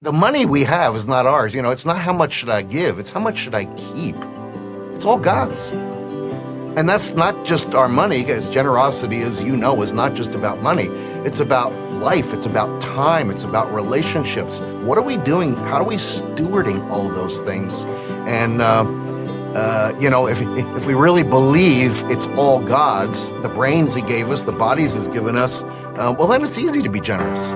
the money we have is not ours. It's not how much should I give, it's how much should I keep. It's all God's. And that's not just our money, because generosity, as you know, is not just about money. It's about life, it's about time, it's about relationships. What are we doing? How are we stewarding all of those things? And, if we really believe it's all God's, the brains he gave us, the bodies he's given us, well, then it's easy to be generous.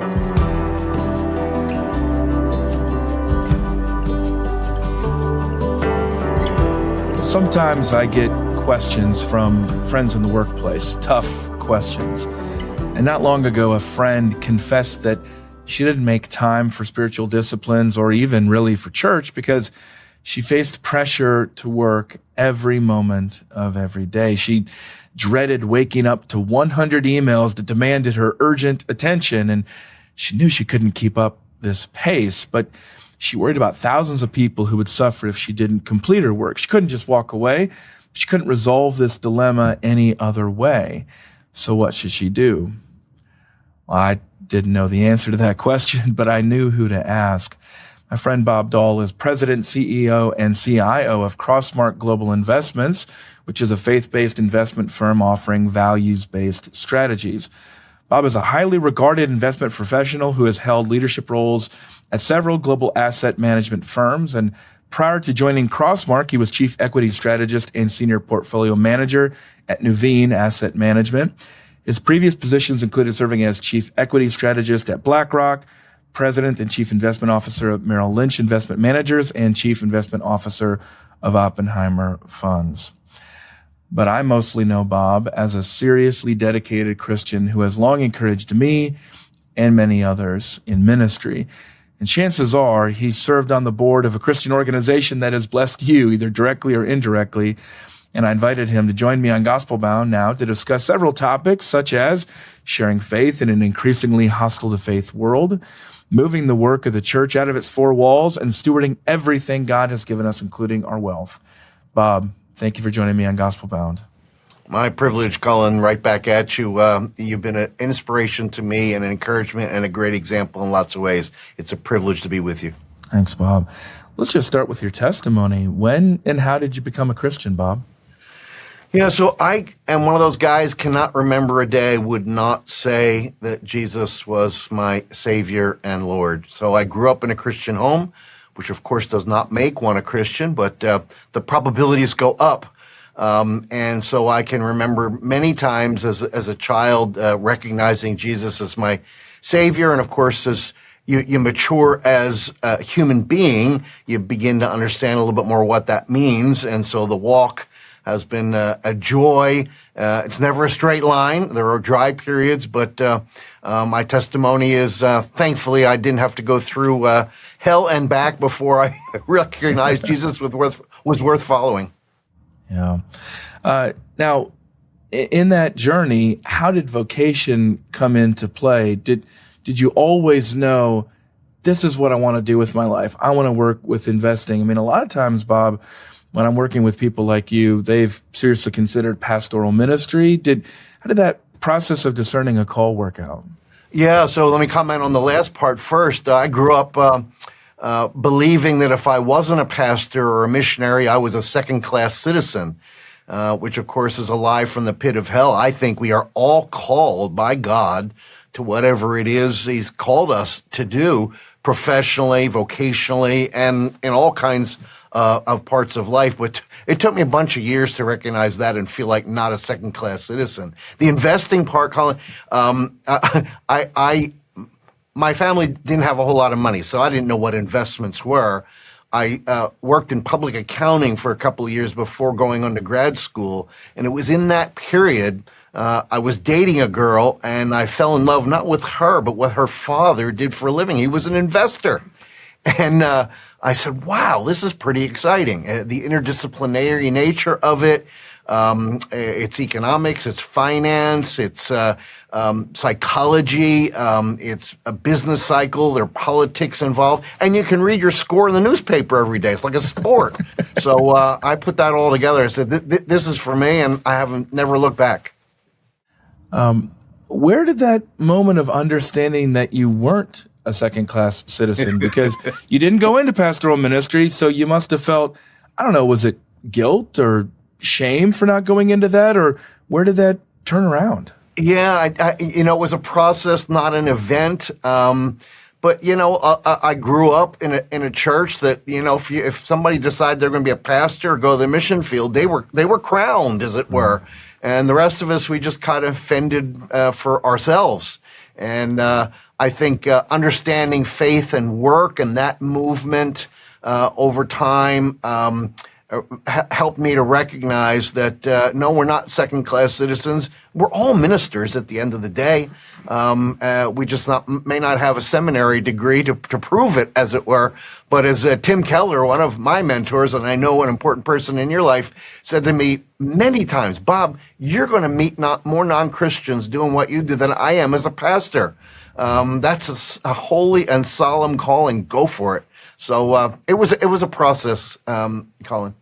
Sometimes I get questions from friends in the workplace, tough questions. And not long ago, a friend confessed that she didn't make time for spiritual disciplines or even really for church because she faced pressure to work every moment of every day. She dreaded waking up to 100 emails that demanded her urgent attention, and she knew she couldn't keep up this pace, but she worried about thousands of people who would suffer if she didn't complete her work. She couldn't just walk away. She couldn't resolve this dilemma any other way. So what should she do? Well, I didn't know the answer to that question, but I knew who to ask. My friend Bob Dahl is president, CEO, and CIO of Crossmark Global Investments, which is a faith-based investment firm offering values-based strategies. Bob is a highly regarded investment professional who has held leadership roles at several global asset management firms. And prior to joining Crossmark, he was chief equity strategist and senior portfolio manager at Nuveen Asset Management. His previous positions included serving as chief equity strategist at BlackRock, president and chief investment officer of Merrill Lynch Investment Managers, and chief investment officer of Oppenheimer Funds. But I mostly know Bob as a seriously dedicated Christian who has long encouraged me and many others in ministry. And chances are he served on the board of a Christian organization that has blessed you, either directly or indirectly. And I invited him to join me on Gospelbound now to discuss several topics, such as sharing faith in an increasingly hostile-to-faith world, moving the work of the church out of its four walls, and stewarding everything God has given us, including our wealth. Bob, thank you for joining me on Gospelbound. My privilege, Collin. Right back at you. You've been an inspiration to me and an encouragement and a great example in lots of ways. It's a privilege to be with you. Thanks, Bob. Let's just start with your testimony. When and how did you become a Christian, Bob? Yeah, so I am one of those guys, cannot remember a day, would not say that Jesus was my Savior and Lord. So I grew up in a Christian home, which of course does not make one a Christian, but the probabilities go up. And so I can remember many times as a child recognizing Jesus as my Savior. And of course, as you mature as a human being, you begin to understand a little bit more what that means. And so the walk has been a joy. It's never a straight line. There are dry periods, but my testimony is thankfully I didn't have to go through hell and back before I recognized Jesus was worth following. Yeah. Now, in that journey, how did vocation come into play? Did you always know this is what I want to do with my life? I want to work with investing. I mean, a lot of times, Bob, when I'm working with people like you, they've seriously considered pastoral ministry. How did that process of discerning a call work out? Yeah, so let me comment on the last part first. I grew up believing that if I wasn't a pastor or a missionary, I was a second-class citizen, which of course is a lie from the pit of hell. I think we are all called by God to whatever it is He's called us to do professionally, vocationally, and in all kinds of parts of life. But it took me a bunch of years to recognize that and feel like not a second-class citizen. The investing part, Collin, my family didn't have a whole lot of money, so I didn't know what investments were. I worked in public accounting for a couple of years before going on to grad school, and it was in that period I was dating a girl, and I fell in love not with her, but what her father did for a living. He was an investor. And I said, wow, this is pretty exciting. The interdisciplinary nature of it, it's economics, it's finance, it's psychology, it's a business cycle, there are politics involved, and you can read your score in the newspaper every day. It's like a sport. So I put that all together. I said, this is for me, and I haven't never looked back. Where did that moment of understanding that you weren't a second-class citizen because you didn't go into pastoral ministry, so you must have felt, I don't know, was it guilt or shame for not going into that, or where did that turn around? Yeah, it was a process, not an event. But I grew up in a church that if somebody decided they're going to be a pastor or go to the mission field, they were crowned, as it were, and the rest of us, we just kind of fended for ourselves. And I think understanding faith and work and that movement over time helped me to recognize that no, we're not second-class citizens. We're all ministers at the end of the day. We just may not have a seminary degree to prove it, as it were. But as Tim Keller, one of my mentors, and I know an important person in your life, said to me many times, Bob, you're going to meet more non-Christians doing what you do than I am as a pastor. That's a holy and solemn calling. Go for it. So it was a process, Collin.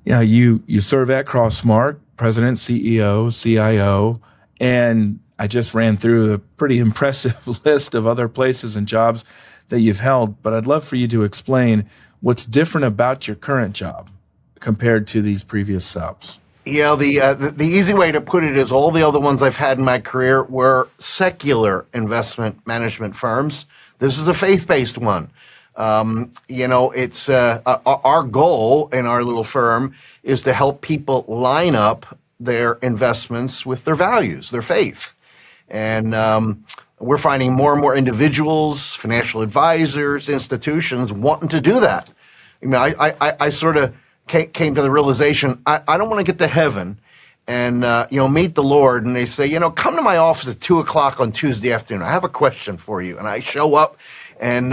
Yeah, you serve at Crossmark, president, CEO, CIO, and I just ran through a pretty impressive list of other places and jobs that you've held, but I'd love for you to explain what's different about your current job compared to these previous stops. Yeah, the easy way to put it is all the other ones I've had in my career were secular investment management firms. This is a faith-based one. It's our goal in our little firm is to help people line up their investments with their values, their faith. And we're finding more and more individuals, financial advisors, institutions wanting to do that. I sort of came to the realization, I don't want to get to heaven and meet the Lord, and they say, come to my office at 2:00 on Tuesday afternoon. I have a question for you. And I show up, and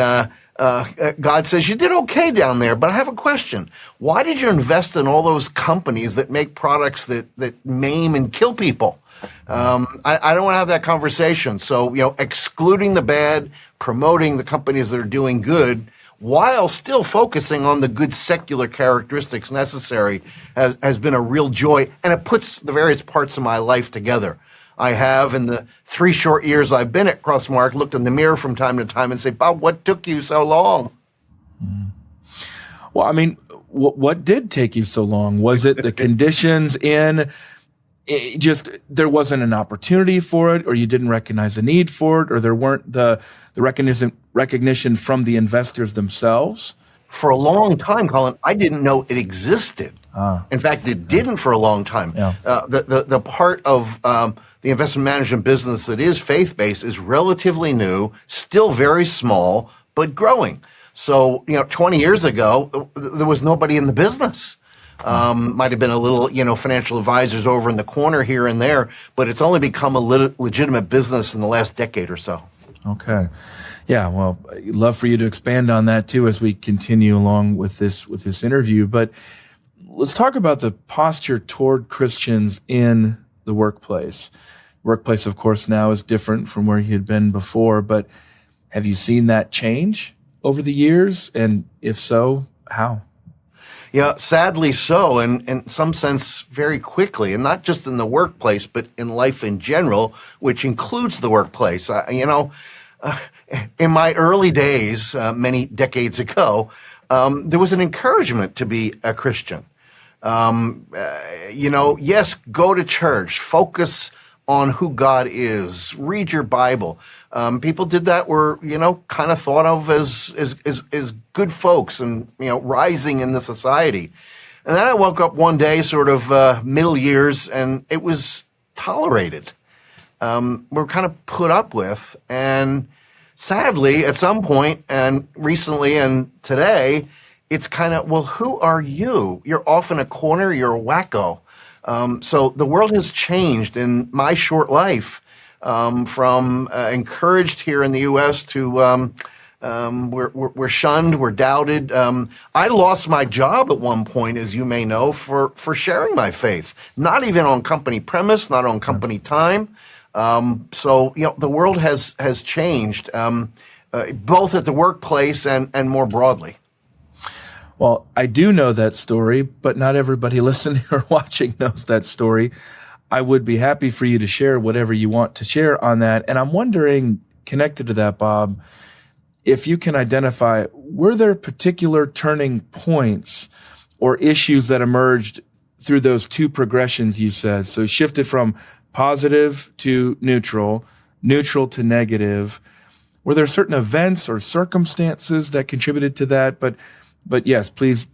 God says, you did okay down there, but I have a question. Why did you invest in all those companies that make products that maim and kill people? I don't want to have that conversation. So, excluding the bad, promoting the companies that are doing good, while still focusing on the good secular characteristics necessary has been a real joy, and it puts the various parts of my life together. I have, in the 3 short years I've been at Crossmark, looked in the mirror from time to time and say, Bob, what took you so long? Well, what did take you so long? Was it the conditions there wasn't an opportunity for it, or you didn't recognize the need for it, or there weren't the recognition from the investors themselves? For a long time, Collin, I didn't know it existed. In fact, it didn't for a long time. Yeah. The part of the investment management business that is faith-based is relatively new, still very small, but growing. So, 20 years ago, there was nobody in the business. Might have been a little, financial advisors over in the corner here and there, but it's only become a legitimate business in the last decade or so. Okay. Yeah, well, I'd love for you to expand on that too as we continue along with this interview. But let's talk about the posture toward Christians in the workplace. Workplace, of course, now is different from where you had been before, but have you seen that change over the years? And if so, how? Yeah, sadly so, and in some sense very quickly, and not just in the workplace, but in life in general, which includes the workplace. In my early days, many decades ago, there was an encouragement to be a Christian. Yes, go to church, focus on who God is, read your Bible. People did that were, kind of thought of as good folks and, rising in the society. And then I woke up one day, sort of middle years, and it was tolerated. We're kind of put up with. And sadly, at some point, and recently and today, it's kind of, well, who are you? You're off in a corner, you're a wacko. So the world has changed in my short life, from encouraged here in the U.S. to we're shunned, we're doubted. I lost my job at one point, as you may know, for sharing my faith. Not even on company premise, not on company time. So the world has changed, both at the workplace and more broadly. Well, I do know that story, but not everybody listening or watching knows that story. I would be happy for you to share whatever you want to share on that. And I'm wondering, connected to that, Bob, if you can identify, were there particular turning points or issues that emerged through those two progressions you said? So shifted from positive to neutral, neutral to negative. Were there certain events or circumstances that contributed to that? But yes, please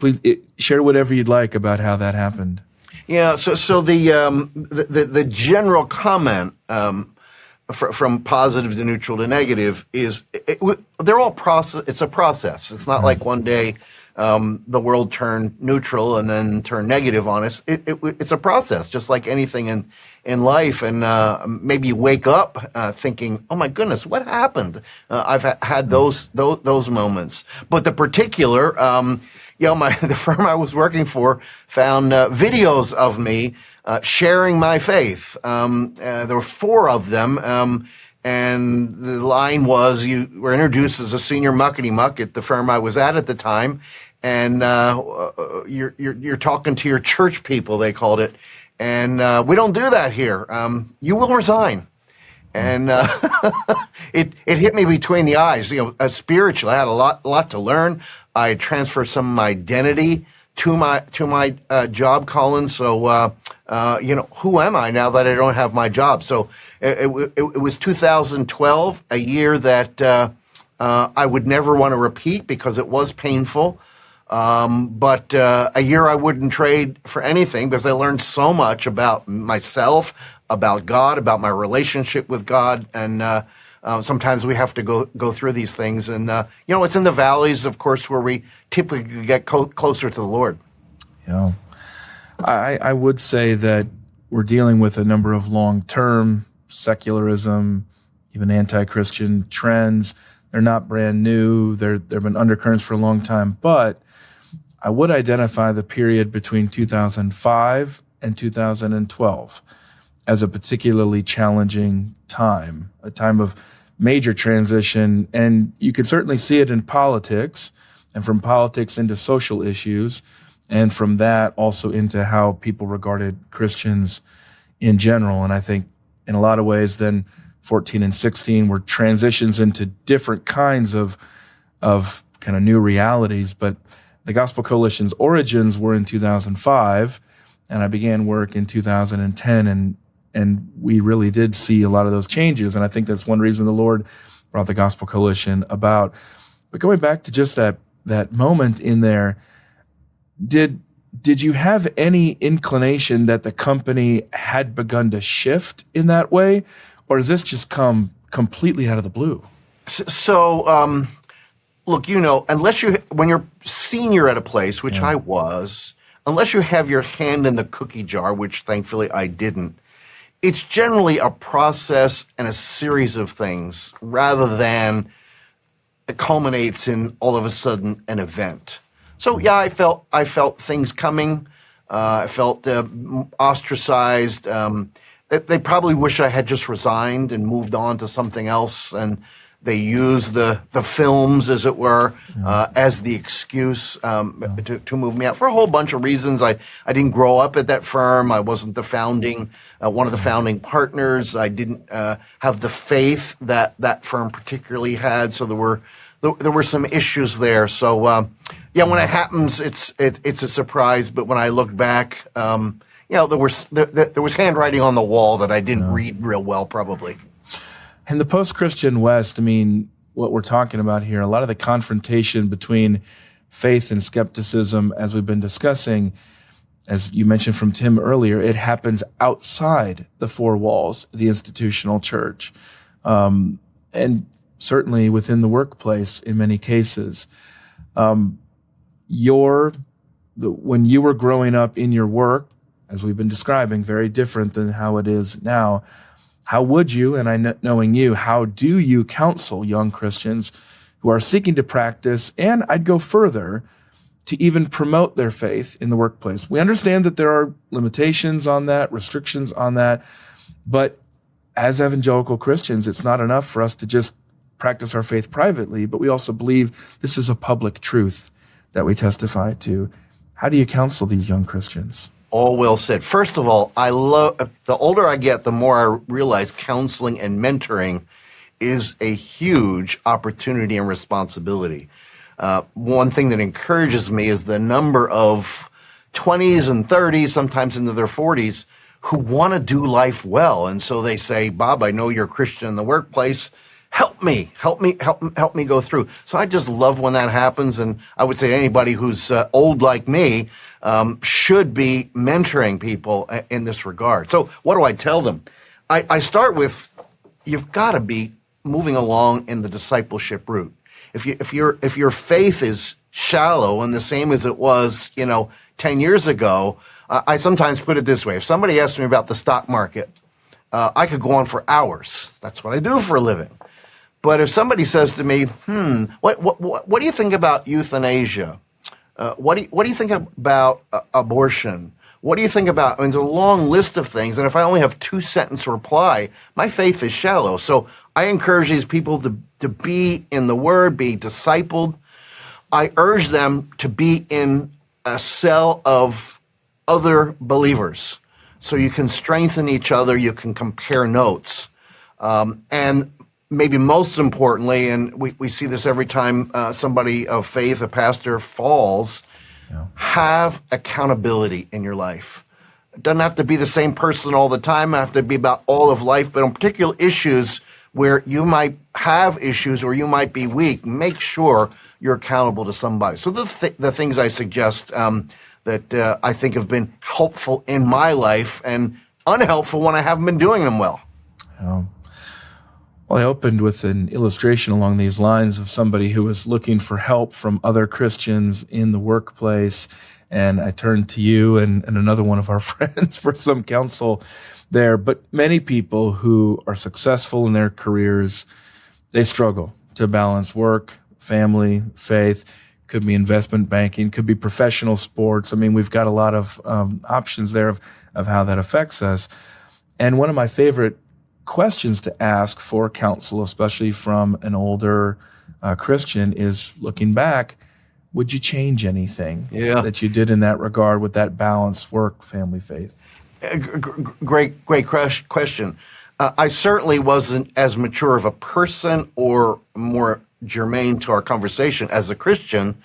share whatever you'd like about how that happened. Yeah. So the general comment from positive to neutral to negative is they're all process. It's a process. It's not like one day the world turned neutral and then turned negative on us. It's a process, just like anything in life. And maybe you wake up thinking, "Oh my goodness, what happened?" I've had those moments. But the particular, the firm I was working for found videos of me sharing my faith. There were 4 of them. And the line was, you were introduced as a senior muckety-muck at the firm I was at the time, and you're talking to your church people, they called it, and we don't do that here. You will resign. And it hit me between the eyes. Spiritually, I had a lot to learn. I had transferred some of my identity to my job, Collin. So who am I now that I don't have my job? So it was 2012, a year that I would never want to repeat because it was painful. But a year I wouldn't trade for anything because I learned so much about myself, about God, about my relationship with God, and sometimes we have to go through these things. And it's in the valleys, of course, where we typically get closer to the Lord. Yeah, I would say that we're dealing with a number of long-term secularism, even anti-Christian trends. They're not brand new. There have been undercurrents for a long time, but I would identify the period between 2005 and 2012 as a particularly challenging time, a time of major transition. And you could certainly see it in politics, and from politics into social issues, and from that also into how people regarded Christians in general. And I think in a lot of ways then 14 and 16 were transitions into different kinds of kind of new realities. But the Gospel Coalition's origins were in 2005, and I began work in 2010, and we really did see a lot of those changes. And I think that's one reason the Lord brought the Gospel Coalition about. But going back to just that moment in there, did you have any inclination that the company had begun to shift in that way? Or does this just come completely out of the blue? So, look, when you're senior at a place, which I was, unless you have your hand in the cookie jar, which thankfully I didn't, it's generally a process and a series of things rather than it culminates in all of a sudden an event. So yeah, I felt things coming. I felt ostracized. They probably wish I had just resigned and moved on to something else, and they used the films, as it were, as the excuse to move me out for a whole bunch of reasons. I didn't grow up at that firm. I wasn't one of the founding partners. I didn't have the faith that firm particularly had. So there were some issues there. So when it happens, it's a surprise. But when I look back, there was handwriting on the wall that I didn't read real well, probably. In the post-Christian West, I mean, what we're talking about here, a lot of the confrontation between faith and skepticism, as we've been discussing, as you mentioned from Tim earlier, it happens outside the 4 walls of the institutional church, and certainly within the workplace in many cases. When you were growing up in your work, as we've been describing, very different than how it is now. How would you, and knowing you, how do you counsel young Christians who are seeking to practice, and I'd go further, to even promote their faith in the workplace? We understand that there are limitations on that, restrictions on that, but as evangelical Christians, it's not enough for us to just practice our faith privately, but we also believe this is a public truth that we testify to. How do you counsel these young Christians? All well said. First of all, the older I get, the more I realize counseling and mentoring is a huge opportunity and responsibility. One thing that encourages me is the number of 20s and 30s, sometimes into their 40s, who want to do life well. And so they say, Bob, I know you're a Christian in the workplace. Help me go through. So I just love when that happens. And I would say anybody who's old like me should be mentoring people in this regard. So what do I tell them? I start with, you've got to be moving along in the discipleship route. If your faith is shallow and the same as it was, 10 years ago, I sometimes put it this way. If somebody asked me about the stock market, I could go on for hours. That's what I do for a living. But if somebody says to me, what do you think about euthanasia? What do you think about abortion? What do you think about, there's a long list of things, and if I only have 2-sentence reply, my faith is shallow. So I encourage these people to be in the Word, be discipled. I urge them to be in a cell of other believers, so you can strengthen each other, you can compare notes. And maybe most importantly, and we see this every time somebody of faith, a pastor, falls, have accountability in your life. It doesn't have to be the same person all the time. It have to be about all of life, but on particular issues where you might have issues or you might be weak, make sure you're accountable to somebody. So the things I suggest that I think have been helpful in my life and unhelpful when I haven't been doing them well. Well, I opened with an illustration along these lines of somebody who was looking for help from other Christians in the workplace. And I turned to you and another one of our friends for some counsel there. But many people who are successful in their careers, they struggle to balance work, family, faith. Could be investment banking, could be professional sports. We've got a lot of options there of how that affects us. And one of my favorite questions to ask for counsel, especially from an older Christian, is looking back, would you change anything that you did in that regard with that balance, work, family, faith? Great question. I certainly wasn't as mature of a person or more germane to our conversation as a Christian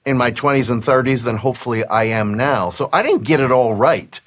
in my 20s and 30s than hopefully I am now. So I didn't get it all right.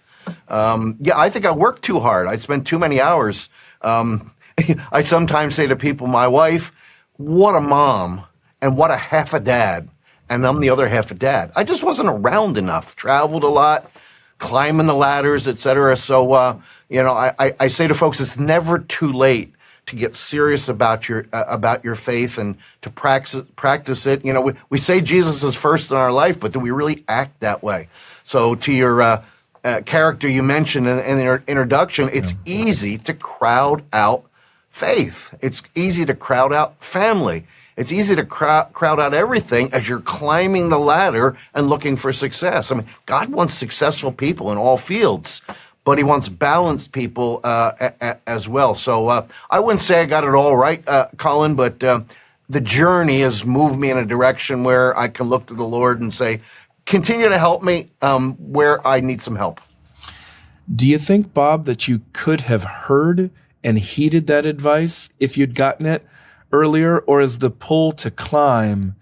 I think I worked too hard. I spent too many hours. I sometimes say to people, my wife, what a mom and what a half a dad. And I'm the other half a dad. I just wasn't around enough, traveled a lot, climbing the ladders, et cetera. So, I say to folks, it's never too late to get serious about your faith and to practice it. We say Jesus is first in our life, but do we really act that way? So to your character you mentioned in the introduction, it's easy to crowd out faith. It's easy to crowd out family. It's easy to crowd out everything as you're climbing the ladder and looking for success. God wants successful people in all fields, but he wants balanced people as well. So I wouldn't say I got it all right, Collin, but the journey has moved me in a direction where I can look to the Lord and say, continue to help me where I need some help. Do you think, Bob, that you could have heard and heeded that advice if you'd gotten it earlier, or is the pull to climb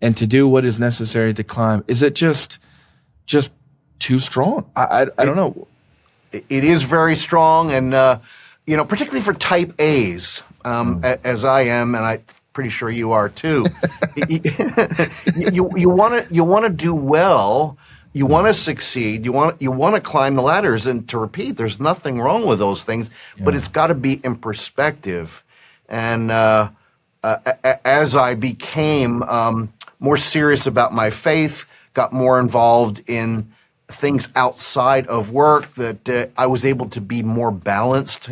and to do what is necessary to climb, is it just too strong? I don't know. It is very strong, and particularly for type A's, as I am, and I'm pretty sure you are too. you want to do well. You want to succeed. You want to climb the ladders, and to repeat, there's nothing wrong with those things, but it's got to be in perspective. And as I became more serious about my faith, got more involved in things outside of work, that I was able to be more balanced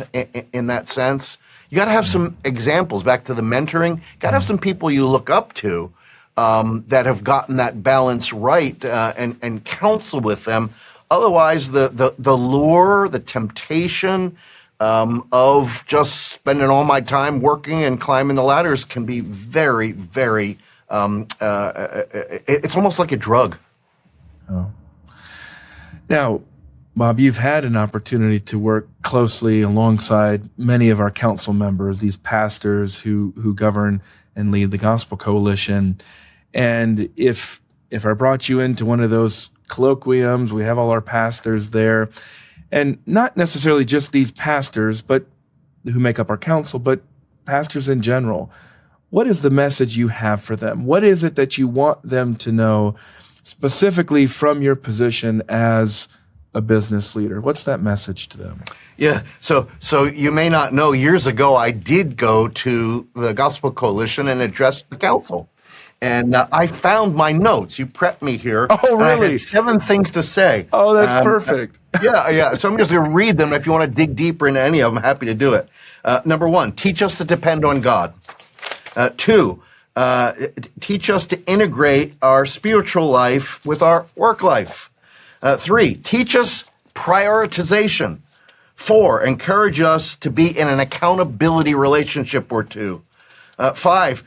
in that sense. You got to have some examples, back to the mentoring, got to have some people you look up to that have gotten that balance right, and counsel with them. Otherwise, the lure, the temptation of just spending all my time working and climbing the ladders can be very, very, it's almost like a drug. Oh. Now, Bob, you've had an opportunity to work closely alongside many of our council members, these pastors who govern and lead the Gospel Coalition. And if I brought you into one of those colloquiums, we have all our pastors there, and not necessarily just these pastors, but who make up our council, but pastors in general. What is the message you have for them? What is it that you want them to know specifically from your position as a business leader? What's that message to them? Yeah, so you may not know, years ago, I did go to the Gospel Coalition and address the council. And I found my notes. You prepped me here. Oh, really? I had 7 things to say. Oh, that's perfect. Yeah. So I'm just going to read them. If you want to dig deeper into any of them, happy to do it. Number 1, teach us to depend on God. 2, teach us to integrate our spiritual life with our work life. 3, teach us prioritization. 4, encourage us to be in an accountability relationship or two. 5,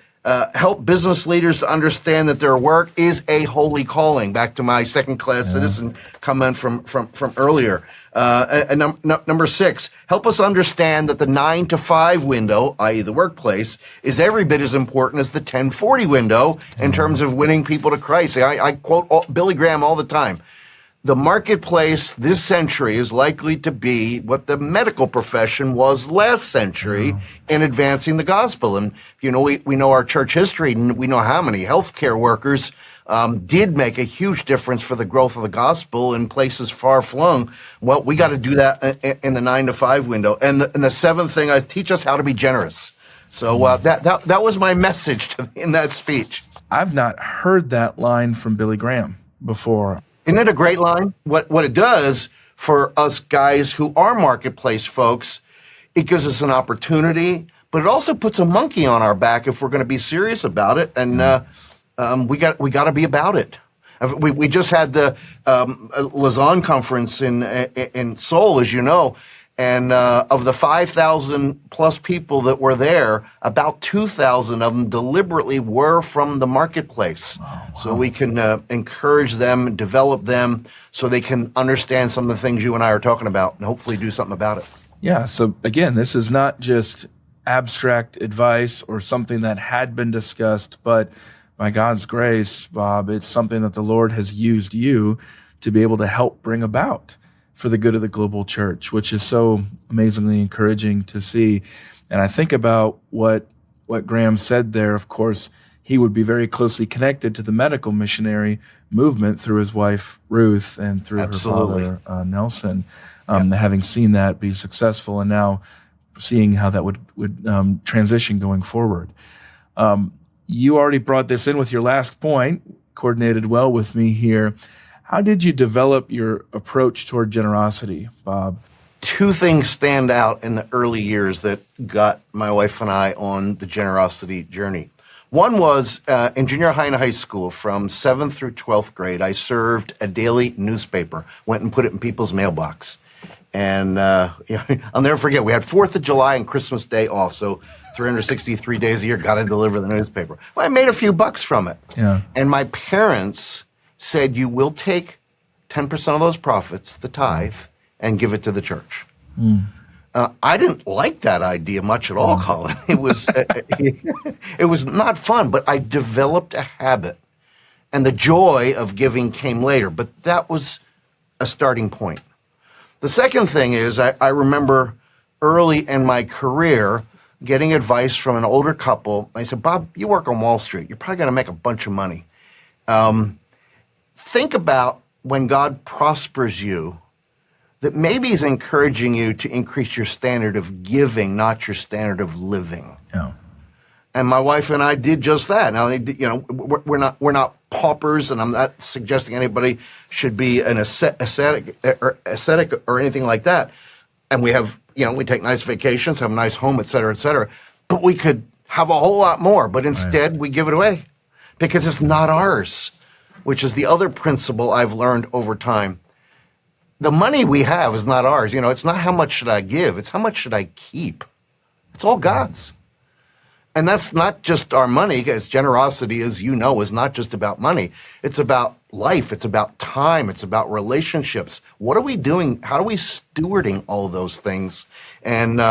help business leaders to understand that their work is a holy calling. Back to my second-class citizen comment from earlier. Number 6, help us understand that the 9 to 5 window, i.e. the workplace, is every bit as important as the 10-40 window in terms of winning people to Christ. I quote Billy Graham all the time. The marketplace this century is likely to be what the medical profession was last century in advancing the gospel. And, we know our church history, and we know how many healthcare workers did make a huge difference for the growth of the gospel in places far flung. Well, we got to do that in the 9 to 5 window. And the 7th thing, teach us how to be generous. So that was my message in that speech. I've not heard that line from Billy Graham before. Isn't it a great line? What it does for us guys who are marketplace folks, it gives us an opportunity, but it also puts a monkey on our back if we're going to be serious about it, and we got to be about it. We just had the Lausanne conference in Seoul, as you know, and of the 5,000 plus people that were there, about 2,000 of them deliberately were from the marketplace. Wow. So we can encourage them, develop them, so they can understand some of the things you and I are talking about, and hopefully do something about it. Yeah. So again, this is not just abstract advice or something that had been discussed, but by God's grace, Bob, it's something that the Lord has used you to be able to help bring about for the good of the global church, which is so amazingly encouraging to see. And I think about what Graham said there. Of course, he would be very closely connected to the medical missionary movement through his wife, Ruth, and through Absolutely. her father, Nelson, having seen that be successful and now seeing how that would transition going forward. You already brought this in with your last point, coordinated well with me here. How did you develop your approach toward generosity, Bob? 2 things stand out in the early years that got my wife and I on the generosity journey. One was in junior high and high school, from 7th through 12th grade, I served a daily newspaper, went and put it in people's mailbox. And I'll never forget, we had 4th of July and Christmas Day off, so 363 days a year, got to deliver the newspaper. Well, I made a few bucks from it. Yeah. And my parents said, you will take 10% of those profits, the tithe, and give it to the church. I didn't like that idea much at all, Collin. It was not fun, but I developed a habit. And the joy of giving came later, but that was a starting point. The second thing is, I remember early in my career getting advice from an older couple. They said, Bob, you work on Wall Street. You're probably going to make a bunch of money. Think about when God prospers you, that maybe he's encouraging you to increase your standard of giving, not your standard of living. Yeah. And my wife and I did just that. Now, we're not paupers, and I'm not suggesting anybody should be an ascetic or anything like that. And we have, we take nice vacations, have a nice home, et cetera, et cetera. But we could have a whole lot more. But instead, we give it away because it's not ours, which is the other principle I've learned over time. The money we have is not ours. It's not how much should I give. It's how much should I keep. It's all God's. And that's not just our money, because generosity, as you know, is not just about money. It's about life. It's about time. It's about relationships. What are we doing? How are we stewarding all of those things? And,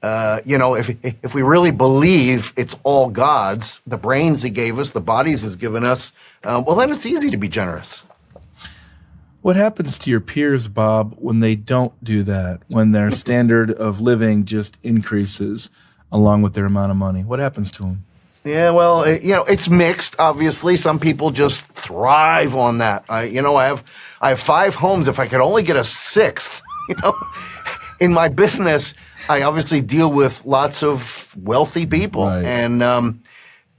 if we really believe it's all God's, the brains he gave us, the bodies he's given us, well, then it's easy to be generous. What happens to your peers, Bob, when they don't do that, when their standard of living just increases along with their amount of money? What happens to them? Yeah, well, it's mixed. Obviously, some people just thrive on that. I have 5 homes. If I could only get a 6th, in my business, I obviously deal with lots of wealthy people, right. And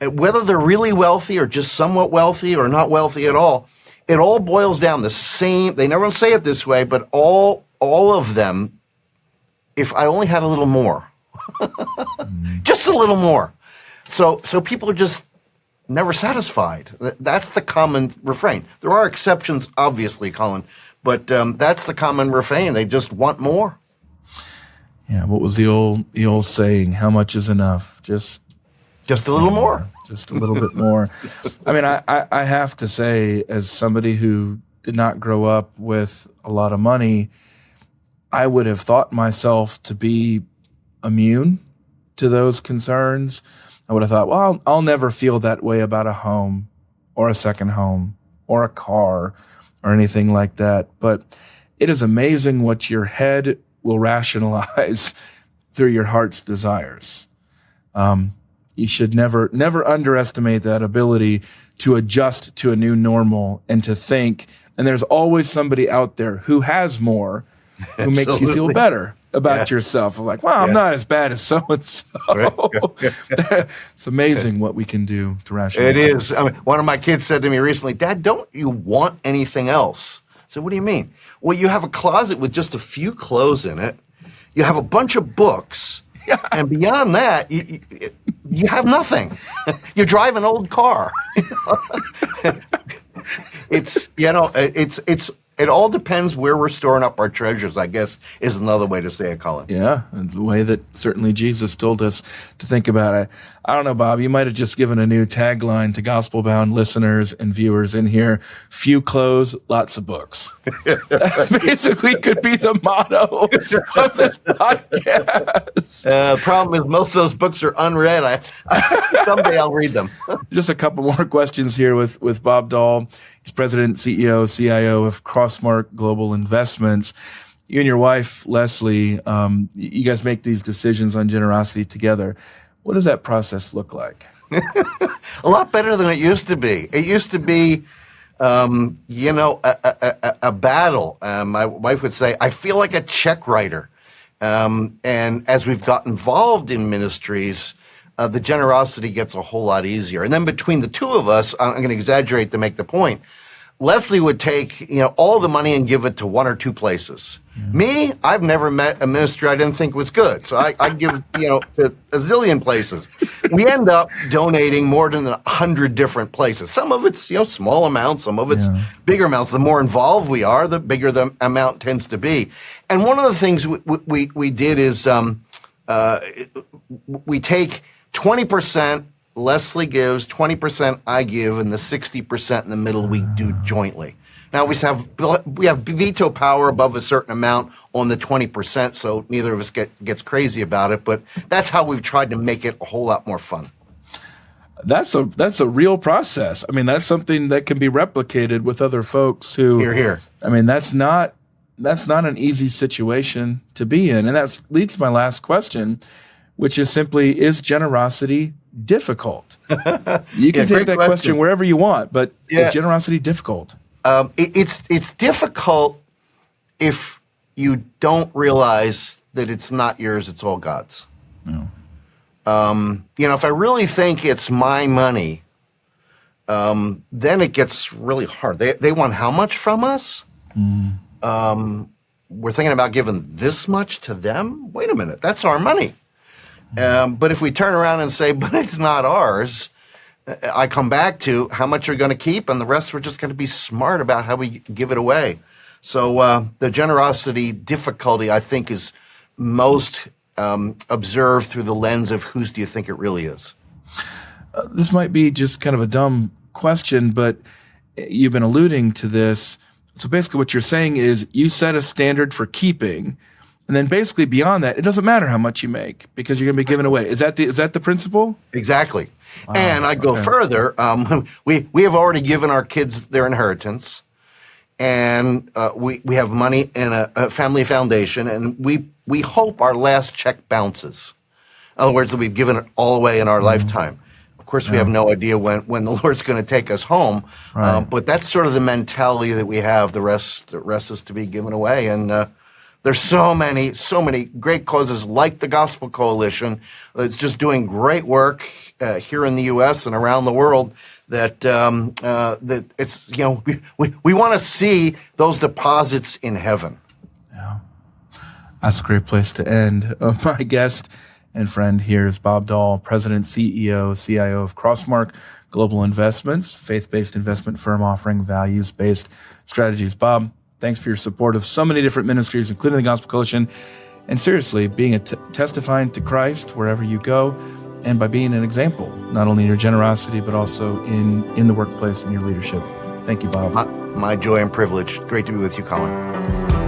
whether they're really wealthy or just somewhat wealthy or not wealthy at all, it all boils down the same. They never say it this way, but all of them. If I only had a little more. Just a little more. So people are just never satisfied. That's the common refrain. There are exceptions, obviously, Collin, but that's the common refrain. They just want more. Yeah, what was the old saying? How much is enough? Just a little more. Just a little bit more. I mean, I have to say, as somebody who did not grow up with a lot of money, I would have thought myself to be immune to those concerns. I would have thought, well, I'll never feel that way about a home or a second home or a car or anything like that. But it is amazing what your head will rationalize through your heart's desires. You should never underestimate that ability to adjust to a new normal and to think. And there's always somebody out there who has more, who makes you feel better about yourself. Like, wow, I'm not as bad as so-and-so. It's amazing what we can do to rationalize. It is. I mean, one of my kids said to me recently, Dad, don't you want anything else? I said, what do you mean? Well, you have a closet with just a few clothes in it. You have a bunch of books. And beyond that, you have nothing. You drive an old car. It all depends where we're storing up our treasures, I guess, is another way to say it, Collin. Yeah, and the way that certainly Jesus told us to think about it. I don't know, Bob, you might have just given a new tagline to Gospelbound listeners and viewers in here. Few clothes, lots of books. That basically could be the motto of this podcast. The problem is most of those books are unread. Someday I'll read them. Just a couple more questions here with Bob Dahl. He's president, CEO, CIO of Crossmark Global Investments. You and your wife, Leslie, you guys make these decisions on generosity together. What does that process look like? A lot better than it used to be. It used to be, a battle. My wife would say, I feel like a check writer. And as we've got involved in ministries, the generosity gets a whole lot easier. And then between the two of us, I'm going to exaggerate to make the point, Leslie would take, all the money and give it to 1 or 2 places. Mm-hmm. Me, I've never met a ministry I didn't think was good. So I'd give, to a zillion places. We end up donating more than 100 different places. Some of it's, small amounts. Some of it's bigger amounts. The more involved we are, the bigger the amount tends to be. And one of the things we did is we take 20%, Leslie gives, 20% I give, and the 60% in the middle we do jointly. Now we have veto power above a certain amount on the 20%, so neither of us gets crazy about it. But that's how we've tried to make it a whole lot more fun. That's a real process. I mean, that's something that can be replicated with other folks who. Here. I mean, that's not an easy situation to be in, and that leads to my last question, which is simply: is generosity difficult? You can take that question wherever you want, but is generosity difficult? It's difficult if you don't realize that it's not yours, it's all God's. No. If I really think it's my money, then it gets really hard. They want how much from us? We're thinking about giving this much to them? Wait a minute, that's our money. But if we turn around and say, but it's not ours, I come back to how much we're going to keep, and the rest we're just going to be smart about how we give it away. So the generosity difficulty, I think, is most observe through the lens of whose do you think it really is? This might be just kind of a dumb question, but you've been alluding to this. So basically what you're saying is you set a standard for keeping, and then basically beyond that, it doesn't matter how much you make because you're going to be given away. Is that the principle? Exactly. Wow, and I go further. We have already given our kids their inheritance, and we have money in a family foundation, and we hope our last check bounces. In other words, that we've given it all away in our lifetime. Of course, we have no idea when the Lord's going to take us home, Right. but that's sort of the mentality that we have. The rest is to be given away, and there's so many great causes like the Gospel Coalition that's just doing great work here in the U.S. and around the world. That it's we want to see those deposits in heaven. Yeah, that's a great place to end. My guest and friend here is Bob Dahl, President, CEO, CIO of Crossmark Global Investments, faith-based investment firm offering values-based strategies. Bob, thanks for your support of so many different ministries, including the Gospel Coalition, and seriously, being testifying to Christ wherever you go, and by being an example, not only in your generosity, but also in the workplace and your leadership. Thank you, Bob. My joy and privilege. Great to be with you, Collin.